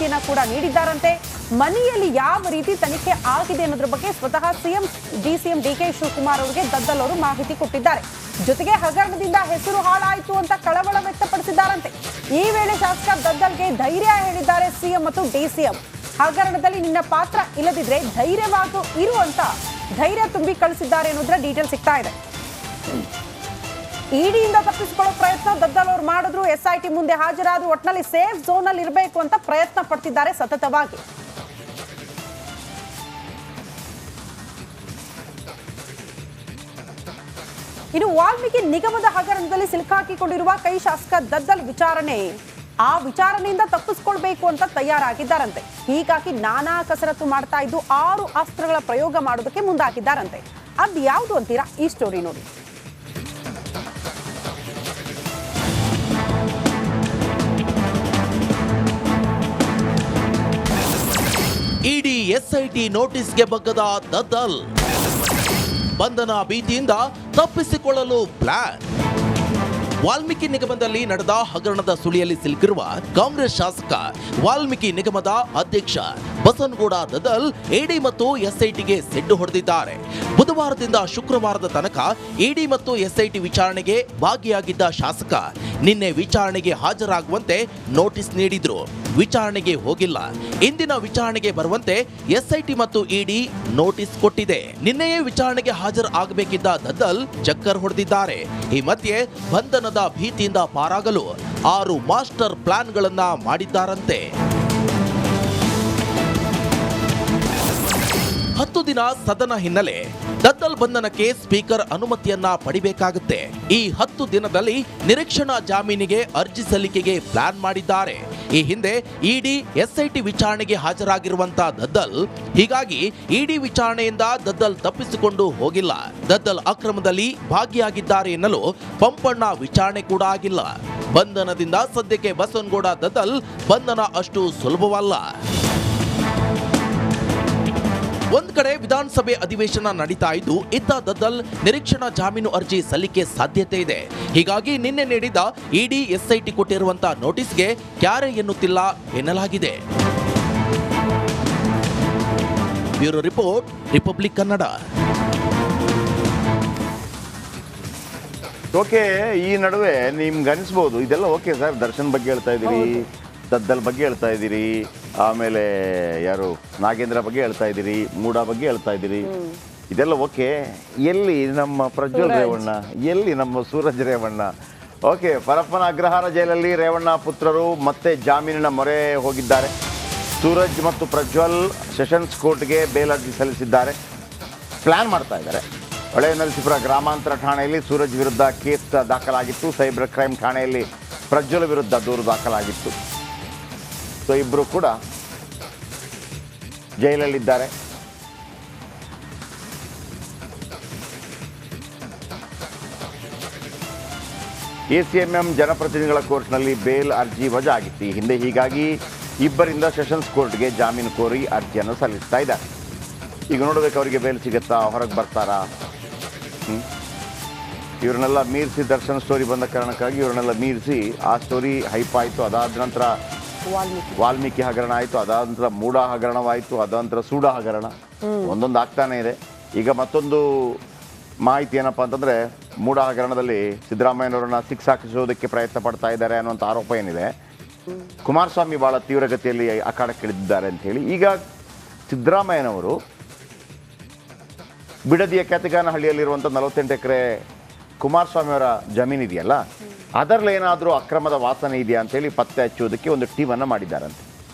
ಮಾಹಿತಿಯನ್ನ ಕೂಡ ನೀಡಿದ್ದಾರಂತೆ. ಮನೆಯಲ್ಲಿ ಯಾವ ರೀತಿ ತನಿಖೆ ಆಗಿದೆ ಅನ್ನೋದ್ರ ಬಗ್ಗೆ ಸ್ವತಃ ಡಿಸಿಎಂ ಡಿಕೆ ಶಿವಕುಮಾರ್ ಅವರಿಗೆ ದದ್ದಲ್ ಅವರು ಮಾಹಿತಿ ಕೊಟ್ಟಿದ್ದಾರೆ. ಜೊತೆಗೆ ಹಗರಣದಿಂದ ಹೆಸರು ಹಾಳಾಯಿತು ಅಂತ ಕಳವಳ ವ್ಯಕ್ತಪಡಿಸಿದ್ದಾರಂತೆ. ಈ ವೇಳೆ ಶಾಸಕ ದದ್ದಲ್ಗೆ ಧೈರ್ಯ ಹೇಳಿದ್ದಾರೆ ಸಿಎಂ ಮತ್ತು ಡಿಸಿಎಂ. ಹಗರಣದಲ್ಲಿ ನಿನ್ನ ಪಾತ್ರ ಇಲ್ಲದಿದ್ರೆ ಧೈರ್ಯವಾಗಿ ಇರು ಅಂತ ಧೈರ್ಯ ತುಂಬಿ ಕಳಿಸಿದ್ದಾರೆ ಅನ್ನೋದ್ರ ಡೀಟೇಲ್ ಸಿಗ್ತಾ ಇದೆ. ಇಡಿಯಿಂದ ತಪ್ಪಿಸಿಕೊಳ್ಳೋ ಪ್ರಯತ್ನ ದದ್ದಲ್ ಅವರು ಮಾಡಿದ್ರು. SIT ಮುಂದೆ ಹಾಜರಾದ್ರು. ಒಟ್ಟಿನಲ್ಲಿ ಸೇಫ್ ಝೋನ್ ಅಲ್ಲಿ ಇರಬೇಕು ಅಂತ ಪ್ರಯತ್ನ ಪಡ್ತಿದ್ದಾರೆ ಸತತವಾಗಿ. ಇನ್ನು ವಾಲ್ಮೀಕಿ ನಿಗಮದ ಹಗರಣದಲ್ಲಿ ಸಿಲುಕಾಕಿಕೊಂಡಿರುವ ಕೈ ಶಾಸಕ ದದ್ದಲ್ ಆ ವಿಚಾರಣೆಯಿಂದ ತಪ್ಪಿಸ್ಕೊಳ್ಬೇಕು ಅಂತ ತಯಾರಾಗಿದ್ದಾರಂತೆ. ಹೀಗಾಗಿ ನಾನಾ ಕಸರತ್ತು ಮಾಡ್ತಾ ಇದ್ದು 6 ಅಸ್ತ್ರಗಳ ಪ್ರಯೋಗ ಮಾಡೋದಕ್ಕೆ ಮುಂದಾಗಿದ್ದಾರಂತೆ. ಅದ್ ಯಾವುದು ಅಂತೀರಾ? ಈ ಸ್ಟೋರಿ ನೋಡಿ. ಇಡಿ SIT ನೋಟಿಸ್ಗೆ ಬಗ್ಗದ ದದ್ದಲ್, ಬಂಧನ ಭೀತಿಯಿಂದ ತಪ್ಪಿಸಿಕೊಳ್ಳಲು ಪ್ಲಾನ್. ವಾಲ್ಮೀಕಿ ನಿಗಮದಲ್ಲಿ ನಡೆದ ಹಗರಣದ ಸುಳಿಯಲ್ಲಿ ಸಿಲುಕಿರುವ ಕಾಂಗ್ರೆಸ್ ಶಾಸಕ ವಾಲ್ಮೀಕಿ ನಿಗಮದ ಅಧ್ಯಕ್ಷ ಬಸನಗೌಡ ದದ್ದಲ್ ಇಡಿ ಮತ್ತು SITಗೆ ಸೆಡ್ಡು ಹೊಡೆದಿದ್ದಾರೆ. ಬುಧವಾರದಿಂದ ಶುಕ್ರವಾರದ ತನಕ ಇಡಿ ಮತ್ತು SIT ವಿಚಾರಣೆಗೆ ಭಾಗಿಯಾಗಿದ್ದ ಶಾಸಕ ನಿನ್ನೆ ವಿಚಾರಣೆಗೆ ಹಾಜರಾಗುವಂತೆ ನೋಟಿಸ್ ನೀಡಿದ್ರು. ವಿಚಾರಣೆಗೆ ಹೋಗಿಲ್ಲ. ಇಂದಿನ ವಿಚಾರಣೆಗೆ ಬರುವಂತೆ SIT ಮತ್ತು ಇಡಿ ನೋಟಿಸ್ ಕೊಟ್ಟಿದೆ. ನಿನ್ನೆಯೇ ವಿಚಾರಣೆಗೆ ಹಾಜರಾಗಬೇಕಿದ್ದ ದದ್ದಲ್ ಚಕ್ಕರ್ ಹೊಡೆದಿದ್ದಾರೆ. ಈ ಮಧ್ಯೆ ಬಂಧನದ ಭೀತಿಯಿಂದ ಪಾರಾಗಲು 6 ಮಾಸ್ಟರ್ ಪ್ಲಾನ್ಗಳನ್ನ ಮಾಡಿದ್ದಾರಂತೆ. 10 ದಿನ ಸದನ ಹಿನ್ನೆಲೆ ದದ್ದಲ್ ಬಂಧನಕ್ಕೆ ಸ್ಪೀಕರ್ ಅನುಮತಿಯನ್ನ ಪಡಿಬೇಕಾಗುತ್ತೆ. ಈ 10 ದಿನದಲ್ಲಿ ನಿರೀಕ್ಷಣಾ ಜಾಮೀನಿಗೆ ಅರ್ಜಿ ಸಲ್ಲಿಕೆಗೆ ಪ್ಲಾನ್ ಮಾಡಿದ್ದಾರೆ. ಈ ಹಿಂದೆ ಇಡಿ SIT ವಿಚಾರಣೆಗೆ ಹಾಜರಾಗಿರುವಂತಹ ದದ್ದಲ್, ಹೀಗಾಗಿ ಇಡಿ ವಿಚಾರಣೆಯಿಂದ ದದ್ದಲ್ ತಪ್ಪಿಸಿಕೊಂಡು ಹೋಗಿಲ್ಲ. ದದ್ದಲ್ ಅಕ್ರಮದಲ್ಲಿ ಭಾಗಿಯಾಗಿದ್ದಾರೆ ಎನ್ನಲು ಪಂಪಣ್ಣ ವಿಚಾರಣೆ ಕೂಡ ಆಗಿಲ್ಲ. ಬಂಧನದಿಂದ ಸದ್ಯಕ್ಕೆ ಬಸನಗೌಡ ದದ್ದಲ್ ಬಂಧನ ಅಷ್ಟು ಸುಲಭವಲ್ಲ. ಒಂದ್ ಕಡೆ ವಿಧಾನಸಭೆ ಅಧಿವೇಶನ ನಡೀತಾ ಇದ್ದು, ಇತ್ತ ದದ್ದಲ್ ನಿರೀಕ್ಷಣಾ ಜಾಮೀನು ಅರ್ಜಿ ಸಲ್ಲಿಕೆ ಸಾಧ್ಯತೆ ಇದೆ. ಹೀಗಾಗಿ ನಿನ್ನೆ ನೀಡಿದ ಇಡಿ SIT ಕೊಟ್ಟಿರುವಂತಹ ನೋಟಿಸ್ಗೆ ಕ್ಯಾರೆ ಎನ್ನುತ್ತಿಲ್ಲ ಎನ್ನಲಾಗಿದೆ. Bureau report, republic Kannada. Okay, ಈ ನಡುವೆ ನಿಮ್ಗೆ ಅನಿಸ್ಬೋದು ಇದೆಲ್ಲ ಓಕೆ ಸರ್, ದರ್ಶನ್ ಬಗ್ಗೆ ಹೇಳ್ತಾ ಇದ್ದೀರಿ, ದದ್ದಲ್ ಬಗ್ಗೆ ಹೇಳ್ತಾ ಇದ್ದೀರಿ, ಆಮೇಲೆ ಯಾರು ನಾಗೇಂದ್ರ ಬಗ್ಗೆ ಹೇಳ್ತಾ ಇದ್ದೀರಿ, ಮೂಡಾ ಬಗ್ಗೆ ಹೇಳ್ತಾ ಇದ್ದೀರಿ, ಇದೆಲ್ಲ ಓಕೆ. ಎಲ್ಲಿ ನಮ್ಮ ಪ್ರಜ್ವಲ್ ರೇವಣ್ಣ, ಎಲ್ಲಿ ನಮ್ಮ ಸೂರಜ್ ರೇವಣ್ಣ? ಓಕೆ, ಪರಪ್ಪನ ಅಗ್ರಹಾರ ಜೈಲಲ್ಲಿ ರೇವಣ್ಣ ಪುತ್ರರು ಮತ್ತೆ ಜಾಮೀನಿನ ಮೊರೆ ಹೋಗಿದ್ದಾರೆ. ಸೂರಜ್ ಮತ್ತು ಪ್ರಜ್ವಲ್ ಸೆಷನ್ಸ್ ಕೋರ್ಟ್ಗೆ ಬೇಲ್ ಅರ್ಜಿ ಸಲ್ಲಿಸಿದ್ದಾರೆ. ಪ್ಲಾನ್ ಮಾಡ್ತಾ ಇದ್ದಾರೆ. ಹೊಳೆನರಸೀಪುರ ಗ್ರಾಮಾಂತರ ಠಾಣೆಯಲ್ಲಿ ಸೂರಜ್ ವಿರುದ್ಧ ಕೇಸ್ ದಾಖಲಾಗಿತ್ತು. ಸೈಬರ್ ಕ್ರೈಮ್ ಠಾಣೆಯಲ್ಲಿ ಪ್ರಜ್ವಲ್ ವಿರುದ್ಧ ದೂರು ದಾಖಲಾಗಿತ್ತು. ಸೊ ಇಬ್ಬರು ಕೂಡ ಜೈಲಲ್ಲಿದ್ದಾರೆ. ACMM ಜನಪ್ರತಿನಿಧಿಗಳ ಕೋರ್ಟ್ನಲ್ಲಿ ಬೇಲ್ ಅರ್ಜಿ ವಜಾ ಆಗಿತ್ತು ಈ ಹಿಂದೆ. ಹೀಗಾಗಿ ಇಬ್ಬರಿಂದ ಸೆಷನ್ಸ್ ಕೋರ್ಟ್ಗೆ ಜಾಮೀನು ಕೋರಿ ಅರ್ಜಿಯನ್ನು ಸಲ್ಲಿಸ್ತಾ ಇದ್ದಾರೆ. ಈಗ ನೋಡಬೇಕು ಅವರಿಗೆ ಬೇಲ್ ಸಿಗುತ್ತಾ, ಹೊರಗೆ ಬರ್ತಾರಾ? ಇವ್ರನ್ನೆಲ್ಲ ಮೀರಿಸಿ ದರ್ಶನ್ ಸ್ಟೋರಿ ಬಂದ ಕಾರಣಕ್ಕಾಗಿ ಇವ್ರನ್ನೆಲ್ಲ ಮೀರಿಸಿ ಆ ಸ್ಟೋರಿ ಹೈಪ್ ಆಯಿತು. ಅದಾದ ನಂತರ ವಾಲ್ಮೀಕಿ ಹಗರಣ ಆಯಿತು, ಅದಾದ ನಂತರ ಮೂಡಾ ಹಗರಣವಾಯಿತು, ಅದಾದ ನಂತರ ಸೂಡಾ ಹಗರಣ, ಒಂದೊಂದು ಆಗ್ತಾನೆ ಇದೆ. ಈಗ ಮತ್ತೊಂದು ಮಾಹಿತಿ ಏನಪ್ಪ ಅಂತಂದರೆ, ಮೂಡಾ ಹಗರಣದಲ್ಲಿ ಸಿದ್ದರಾಮಯ್ಯನವರನ್ನ ಹಾಕಿಸೋದಕ್ಕೆ ಪ್ರಯತ್ನ ಪಡ್ತಾ ಇದ್ದಾರೆ ಅನ್ನುವಂಥ ಆರೋಪ ಏನಿದೆ, ಕುಮಾರಸ್ವಾಮಿ ಭಾಳ ತೀವ್ರಗತಿಯಲ್ಲಿ ಅಖಾಡಕ್ಕಿಳಿದಿದ್ದಾರೆ ಅಂತ ಹೇಳಿ. ಈಗ ಸಿದ್ದರಾಮಯ್ಯನವರು ಬಿಡದಿಯ ಕ್ಯಾತಗಾನಹಳ್ಳಿಯಲ್ಲಿರುವಂಥ 48 ಎಕರೆ ಕುಮಾರಸ್ವಾಮಿಯವರ ಜಮೀನಿದೆಯಲ್ಲ, ಅದರಲ್ಲಿ ಏನಾದರೂ ಅಕ್ರಮದ ವಾಸನೆ ಇದೆಯಾ ಅಂತೇಳಿ ಪತ್ತೆ ಹಚ್ಚೋದಕ್ಕೆ ಒಂದು ಟೀಮನ್ನು ಮಾಡಿದ್ದಾರಂತೆ.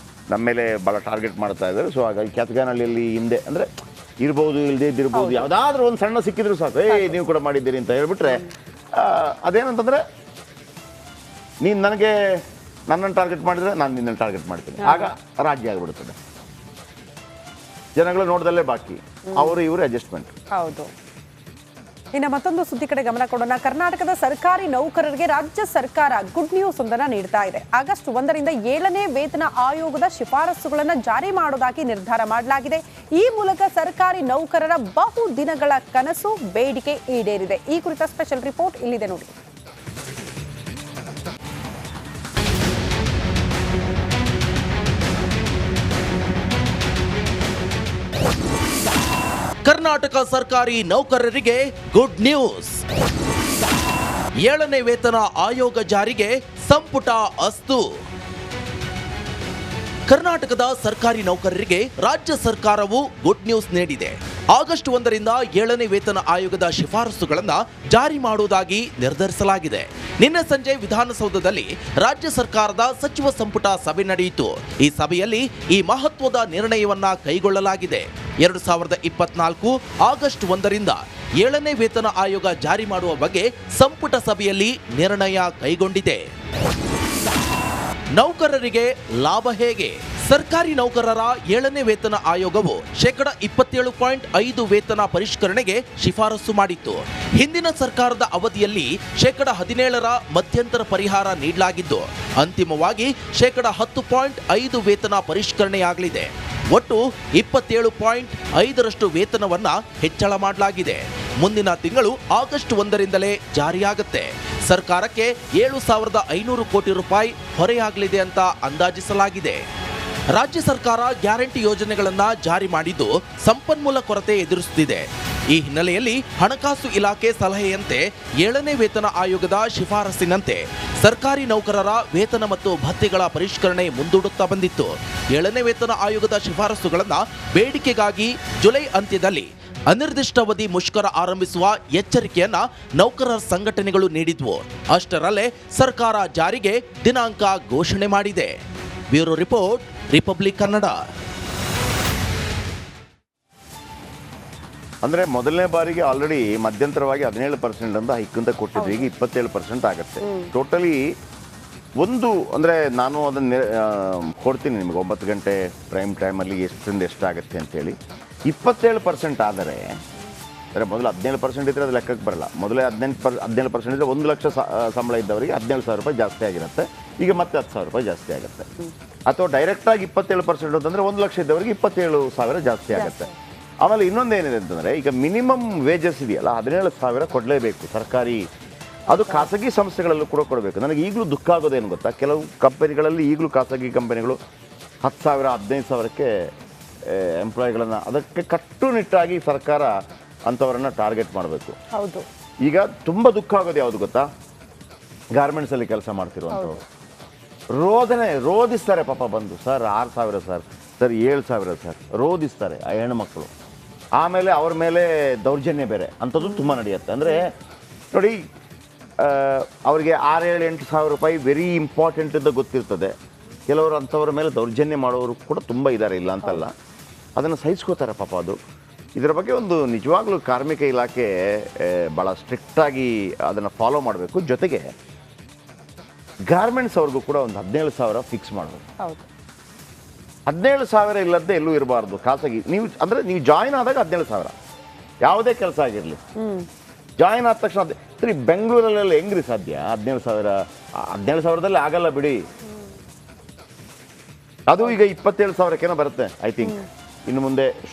ನಮ್ಮ ಮೇಲೆ ಭಾಳ ಟಾರ್ಗೆಟ್ ಮಾಡ್ತಾ ಇದ್ದಾರೆ. ಸೊ ಹಾಗಾಗಿ ಕ್ಯಾತಗಾನಹಳ್ಳಿಯಲ್ಲಿ ಹಿಂದೆ ಅಂದರೆ ಇರ್ಬೋದು, ಇಲ್ಲದೇ ಇದ್ದಿರ್ಬೋದು, ಯಾವುದಾದ್ರೂ ಒಂದು ಸಣ್ಣ ಸಿಕ್ಕಿದ್ರು ಸಾಕು, ನೀವು ಕೂಡ ಮಾಡಿದ್ದೀರಿ ಅಂತ ಹೇಳ್ಬಿಟ್ರೆ, ಅದೇನಂತಂದರೆ ನೀನು ನನ್ನನ್ನು ಟಾರ್ಗೆಟ್ ಮಾಡಿದರೆ ನಾನು ನಿನ್ನನ್ನು ಟಾರ್ಗೆಟ್ ಮಾಡ್ತೀನಿ, ಆಗ ರಾಜ್ಯ ಆಗಿಬಿಡುತ್ತದೆ. ಜನಗಳು ನೋಡ್ದಲ್ಲೇ ಬಾಕಿ, ಅವರು ಇವರು ಅಡ್ಜಸ್ಟ್ಮೆಂಟ್. ಹೌದು. ಇನ್ನು ಮತ್ತೊಂದು ಸುದ್ದಿ ಕಡೆ ಗಮನ ಕೊಡೋಣ. ಕರ್ನಾಟಕದ ಸರ್ಕಾರಿ ನೌಕರರಿಗೆ ರಾಜ್ಯ ಸರ್ಕಾರ ಗುಡ್ ನ್ಯೂಸ್ ಒಂದನ್ನು ನೀಡ್ತಾ ಇದೆ. ಆಗಸ್ಟ್ 1ರಿಂದ 7ನೇ ವೇತನ ಆಯೋಗದ ಶಿಫಾರಸುಗಳನ್ನು ಜಾರಿ ಮಾಡೋದಾಗಿ ನಿರ್ಧಾರ ಮಾಡಲಾಗಿದೆ. ಈ ಮೂಲಕ ಸರ್ಕಾರಿ ನೌಕರರ ಬಹು ದಿನಗಳ ಕನಸು, ಬೇಡಿಕೆ ಈಡೇರಿದೆ. ಈ ಕುರಿತ ಸ್ಪೆಷಲ್ ರಿಪೋರ್ಟ್ ಇಲ್ಲಿದೆ ನೋಡಿ. ಕರ್ನಾಟಕ ಸರ್ಕಾರಿ ನೌಕರರಿಗೆ ಗುಡ್ ನ್ಯೂಸ್. 7ನೇ ವೇತನ ಆಯೋಗ ಜಾರಿಗೆ ಸಂಪುಟ ಅಸ್ತು. ಕರ್ನಾಟಕದ ಸರ್ಕಾರಿ ನೌಕರರಿಗೆ ರಾಜ್ಯ ಸರ್ಕಾರವು ಗುಡ್ ನ್ಯೂಸ್ ನೀಡಿದೆ. ಆಗಸ್ಟ್ 1ರಿಂದ 7ನೇ ವೇತನ ಆಯೋಗದ ಶಿಫಾರಸುಗಳನ್ನು ಜಾರಿ ಮಾಡುವುದಾಗಿ ನಿರ್ಧರಿಸಲಾಗಿದೆ. ನಿನ್ನೆ ಸಂಜೆ ವಿಧಾನಸೌಧದಲ್ಲಿ ರಾಜ್ಯ ಸರ್ಕಾರದ ಸಚಿವ ಸಂಪುಟ ಸಭೆ ನಡೆಯಿತು. ಈ ಸಭೆಯಲ್ಲಿ ಈ ಮಹತ್ವದ ನಿರ್ಣಯವನ್ನ ಕೈಗೊಳ್ಳಲಾಗಿದೆ. 2024 ಆಗಸ್ಟ್ 1ರಿಂದ 7ನೇ ವೇತನ ಆಯೋಗ ಜಾರಿ ಮಾಡುವ ಬಗ್ಗೆ ಸಂಪುಟ ಸಭೆಯಲ್ಲಿ ನಿರ್ಣಯ ಕೈಗೊಂಡಿದೆ. ನೌಕರರಿಗೆ ಲಾಭ ಹೇಗೆ? ಸರ್ಕಾರಿ ನೌಕರರ 7ನೇ ವೇತನ ಆಯೋಗವು 27.5% ವೇತನ ಪರಿಷ್ಕರಣೆಗೆ ಶಿಫಾರಸು ಮಾಡಿತ್ತು. ಹಿಂದಿನ ಸರ್ಕಾರದ ಅವಧಿಯಲ್ಲಿ 17% ಮಧ್ಯಂತರ ಪರಿಹಾರ ನೀಡಲಾಗಿದ್ದು, ಅಂತಿಮವಾಗಿ 10.5% ವೇತನ ಪರಿಷ್ಕರಣೆಯಾಗಲಿದೆ. ಒಟ್ಟು 27.5% ವೇತನವನ್ನ ಹೆಚ್ಚಳ ಮಾಡಲಾಗಿದೆ. ಮುಂದಿನ ತಿಂಗಳು ಆಗಸ್ಟ್ 1ರಿಂದಲೇ ಜಾರಿಯಾಗುತ್ತೆ. ಸರ್ಕಾರಕ್ಕೆ 7,500 ಕೋಟಿ ರೂಪಾಯಿ ಹೊರೆಯಾಗಲಿದೆ ಅಂತ ಅಂದಾಜಿಸಲಾಗಿದೆ. ರಾಜ್ಯ ಸರ್ಕಾರ ಗ್ಯಾರಂಟಿ ಯೋಜನೆಗಳನ್ನು ಜಾರಿ ಮಾಡಿದ್ದು ಸಂಪನ್ಮೂಲ ಕೊರತೆ ಎದುರಿಸುತ್ತಿದೆ. ಈ ಹಿನ್ನೆಲೆಯಲ್ಲಿ ಹಣಕಾಸು ಇಲಾಖೆ ಸಲಹೆಯಂತೆ 7ನೇ ವೇತನ ಆಯೋಗದ ಶಿಫಾರಸಿನಂತೆ ಸರ್ಕಾರಿ ನೌಕರರ ವೇತನ ಮತ್ತು ಭತ್ಯೆಗಳ ಪರಿಷ್ಕರಣೆ ಮುಂದೂಡುತ್ತಾ ಬಂದಿತ್ತು. 7ನೇ ವೇತನ ಆಯೋಗದ ಶಿಫಾರಸುಗಳನ್ನು ಬೇಡಿಕೆಗಾಗಿ ಜುಲೈ ಅಂತ್ಯದಲ್ಲಿ ಅನಿರ್ದಿಷ್ಟಾವಧಿ ಮುಷ್ಕರ ಆರಂಭಿಸುವ ಎಚ್ಚರಿಕೆಯನ್ನ ನೌಕರರ ಸಂಘಟನೆಗಳು ನೀಡಿದ್ವು. ಅಷ್ಟರಲ್ಲೇ ಸರ್ಕಾರ ಜಾರಿಗೆ ದಿನಾಂಕ ಘೋಷಣೆ ಮಾಡಿದೆ. Bureau report, republic Kannada. ಅಂದರೆ ಮೊದಲನೇ ಬಾರಿಗೆ ಆಲ್ರೆಡಿ ಮಧ್ಯಂತರವಾಗಿ 17% ಅಂತ ಹೈಕ್ ಅಂತ ಕೊಟ್ಟಿದ್ವಿ. ಈಗ 27% ಆಗುತ್ತೆ. ಟೋಟಲಿ ಅಂದರೆ ನಾನು ಅದನ್ನು ಕೊಡ್ತೀನಿ ನಿಮಗೆ 9 ಗಂಟೆ ಪ್ರೈಮ್ ಟೈಮಲ್ಲಿ ಎಷ್ಟರಿಂದ ಎಷ್ಟಾಗುತ್ತೆ ಅಂತೇಳಿ. 27% ಆದರೆ ಮೊದಲು 17% ಇದ್ದರೆ ಅದು ಲೆಕ್ಕಕ್ಕೆ ಬರಲ್ಲ. ಮೊದಲೇ 17% ಇದ್ದರೆ 1 ಲಕ್ಷ ಸಂಬಳ ಇದ್ದವರಿಗೆ 17,000 ರೂಪಾಯಿ ಜಾಸ್ತಿ ಆಗಿರುತ್ತೆ. ಈಗ ಮತ್ತೆ 10,000 ರೂಪಾಯಿ ಜಾಸ್ತಿ ಆಗುತ್ತೆ. ಅಥವಾ ಡೈರೆಕ್ಟಾಗಿ 27% ಅಂತಂದರೆ 1 ಲಕ್ಷ ಇದ್ದವರಿಗೆ 27,000 ಜಾಸ್ತಿ ಆಗುತ್ತೆ. ಆಮೇಲೆ ಇನ್ನೊಂದೇನಿದೆ ಅಂತಂದರೆ, ಈಗ ಮಿನಿಮಮ್ ವೇಜಸ್ ಇದೆಯಲ್ಲ 17,000 ಕೊಡಲೇಬೇಕು ಸರ್ಕಾರಿ. ಅದು ಖಾಸಗಿ ಸಂಸ್ಥೆಗಳಲ್ಲೂ ಕೂಡ ಕೊಡಬೇಕು. ನನಗೆ ಈಗಲೂ ದುಃಖ ಆಗೋದೇನು ಗೊತ್ತಾ, ಕೆಲವು ಕಂಪನಿಗಳಲ್ಲಿ ಈಗಲೂ ಖಾಸಗಿ ಕಂಪನಿಗಳು 10,000 15,000ಕ್ಕೆ ಎಂಪ್ಲಾಯಿಗಳನ್ನು, ಅದಕ್ಕೆ ಕಟ್ಟುನಿಟ್ಟಾಗಿ ಸರ್ಕಾರ ಅಂಥವರನ್ನು ಟಾರ್ಗೆಟ್ ಮಾಡಬೇಕು. ಹೌದು. ಈಗ ತುಂಬ ದುಃಖ ಆಗೋದು ಯಾವುದು ಗೊತ್ತಾ, ಗಾರ್ಮೆಂಟ್ಸಲ್ಲಿ ಕೆಲಸ ಮಾಡ್ತಿರುವಂಥವ್ರು ರೋಧಿಸ್ತಾರೆ ಪಾಪ ಬಂದು, ಸರ್ 6,000 ಸರ್ 7,000 ಸರ್ ರೋಧಿಸ್ತಾರೆ ಆ ಹೆಣ್ಮಕ್ಳು. ಆಮೇಲೆ ಅವ್ರ ಮೇಲೆ ದೌರ್ಜನ್ಯ ಬೇರೆ ಅಂಥದ್ದು ತುಂಬ ನಡೆಯುತ್ತೆ. ಅಂದರೆ ನೋಡಿ, ಅವರಿಗೆ 6,000-8,000 ರೂಪಾಯಿ ವೆರಿ ಇಂಪಾರ್ಟೆಂಟ್ ಅಂತ ಗೊತ್ತಿರ್ತದೆ. ಕೆಲವರು ಅಂಥವ್ರ ಮೇಲೆ ದೌರ್ಜನ್ಯ ಮಾಡೋರು ಕೂಡ ತುಂಬ ಇದ್ದಾರೆ, ಇಲ್ಲ ಅಂತಲ್ಲ. ಅದನ್ನು ಸಹಿಸ್ಕೋತಾರೆ ಪಾಪ. ಅದು ಇದರ ಬಗ್ಗೆ ಒಂದು ನಿಜವಾಗ್ಲೂ ಕಾರ್ಮಿಕ ಇಲಾಖೆ ಭಾಳ ಸ್ಟ್ರಿಕ್ಟಾಗಿ ಅದನ್ನು ಫಾಲೋ ಮಾಡಬೇಕು. ಜೊತೆಗೆ ಗಾರ್ಮೆಂಟ್ಸ್ ಅವ್ರಿಗೂ ಕೂಡ ಒಂದು 17,000 ಫಿಕ್ಸ್ ಮಾಡಬೇಕು. 17,000 ಇಲ್ಲದೆ ಎಲ್ಲೂ ಇರಬಾರ್ದು ಖಾಸಗಿ. ನೀವು ಜಾಯಿನ್ ಆದಾಗ 17,000, ಯಾವುದೇ ಕೆಲಸ ಆಗಿರಲಿ. ಜಾಯಿನ್ ಆದ ತಕ್ಷಣ ಸರಿ, ಬೆಂಗಳೂರಲ್ಲೆಲ್ಲ ಹೆಂಗ್ರಿ ಸಾಧ್ಯ 17,000ದಲ್ಲಿ ಆಗಲ್ಲ ಬಿಡಿ. ಅದು ಈಗ 27,000ಕ್ಕೇನೋ ಬರುತ್ತೆ ಐ ಥಿಂಕ್. ಇನ್ನು ಮುಂದೆ